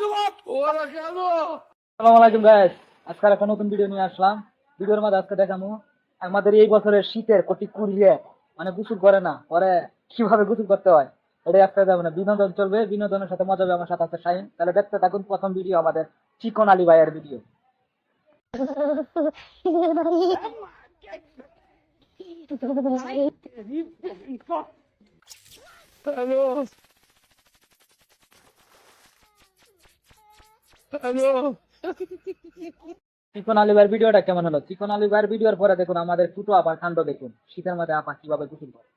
আসসালামু আলাইকুম গাইস, আজকে একটা নতুন ভিডিও নিয়ে আসলাম। ভিডিওর মধ্যে আজকে দেখাবো আমাদের এই বছরের শীতের কটি কুড়িয়ে মানে গোসল করে না পরে কিভাবে গোসল করতে হয়। এটাই আজকে যাবে না, বিনোদন চলবে, বিনোদনের সাথে মজা হবে। আমার সাথে আছে শাহিন। তাহলে দেখতে থাকুন প্রথম ভিডিও আমাদের চিকন আলী ভাইয়ের ভিডিও। চিকন আলী ভাইয়ের ভিডিওটা কেমন হলো? চিকন আলী ভাইয়ের ভিডিওর পরে দেখুন আমাদের ছোট আপা কাণ্ড দেখুন, শীতের মধ্যে আপা কিভাবে গোসল করে।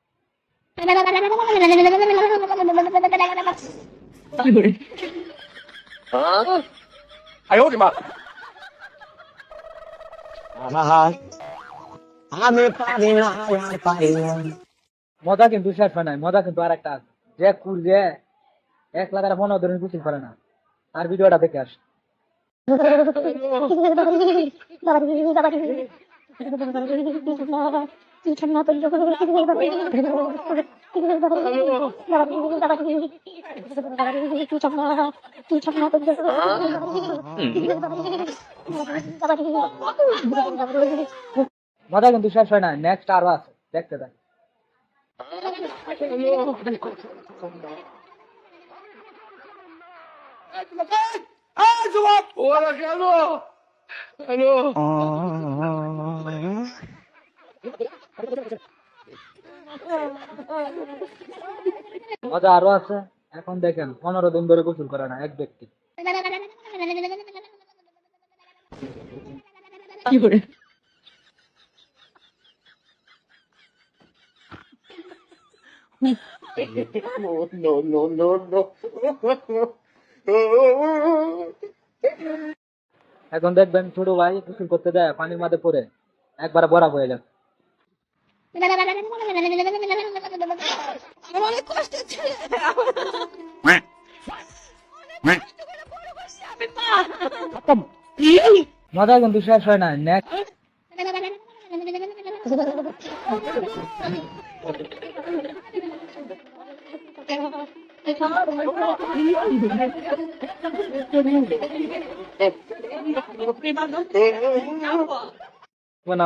আমি পারি না আর পারি না। মজা কিন্তু শেষ হয় নাই, মজা কিন্তু আর একটা আছে। যে কুড়িয়ে 1,15,000 দিন গোসল করে না, তার ভিডিওটা দেখে আস। মজা কিন্তু শেষ হয় না, নেক্সট আরো আছে, দেখতে থাক। মজা আরো আছে। এখন দেখেন 15 দিন ধরে গোসল করে না এক ব্যক্তি। এখন দেখবেন ছোট ভাই গোসল করতে যায়, পানির মধ্যে পড়ে একবারে বরফ হয়ে যাচ্ছে। মজা কিন্তু শেষ হয় না, নেক্সট।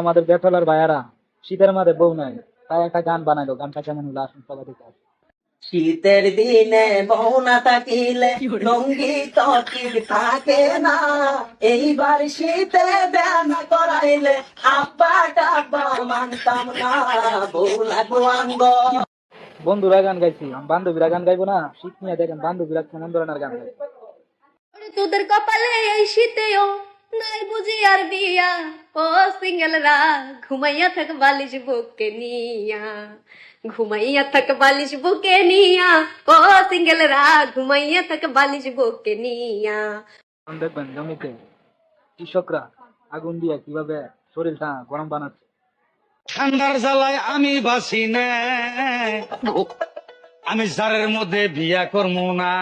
আমাদের বেতলার ভাইয়ারা শীতের মধ্যে বউ নাই, তাই একটা গান বানাইলো। গানটা কেমন হলো আসুন সবাই দেখে আসি। শীতের দিনে বউ না থাকিলে লঙ্গি তো ঠিক থাকে না। এইবার শীতে দেনা করাইলে আব্বা টাব্বা মানতাম না। বউ লাগবো আঙ্গ। বন্ধুরা গান গাইছি, বান্ধবীরা গান গাইবো না? শীত নিয়ে দেখেন বান্ধবীরা কেমন ধরনের গান গাই। তোদের কপালে এই শীতেও নাই বুঝি আর বিয়া, ও সিঙ্গেলরা ঘুমাইয়া থাক বালিশ বুকে নিয়া, ঘুমাইয়া থাক বালিশ বুকে নিয়া, ও সিঙ্গেলরা ঘুমাইয়া থাক বালিশ বুকে নিয়া। দেখবেন জমিতে কৃষকরা আগুন দিয়ে কিভাবে শরীরটা গরম বানাচ্ছে। ঠান্ডার জ্বালায় আমি বাসি না, আমি জারের মধ্যে বিয়া করবো না।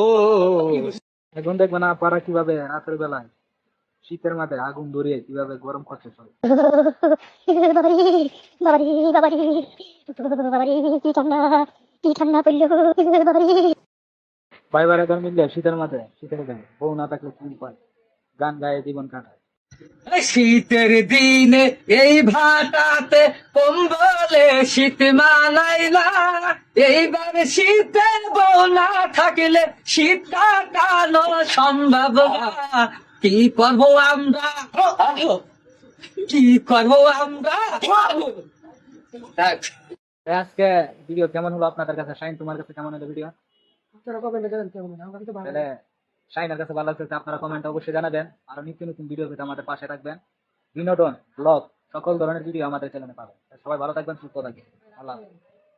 ও এখন দেখবেন না পারা কিভাবে রাতের বেলায় শীতের মাথায় আগুন ধরিয়ে কিভাবে গরম করছে সব। ভাই ভাই এখন মিললে শীতের মাথায় শীতের গায়ে বউ না থাকলে কি পায়, গান গায়ে জীবন কাটায়। শীতের দিনে এই ভাটাতে কম্বলে শীত মানাই না। এইবার শীতে বউ না থাকলে শীত কাটানো সম্ভব না। কি করবো আমরা, কি করবো আমরা। আজকে ভিডিও কেমন হলো আপনাদের কাছে? শাইন তোমার কাছে কেমন হলো ভিডিও? তাহলে শাইনের কাছে ভালো লাগছে, আপনারা কমেন্ট অবশ্যই জানাবেন। আর নিত্য নতুন ভিডিও পেতে আমাদের পাশে থাকবেন। বিনোদন ব্লগ সকল ধরনের ভিডিও আমাদের চ্যানেলে পাবেন। সবাই ভালো থাকবেন, সুস্থ থাকবেন। আল্লাহ হাফেজ।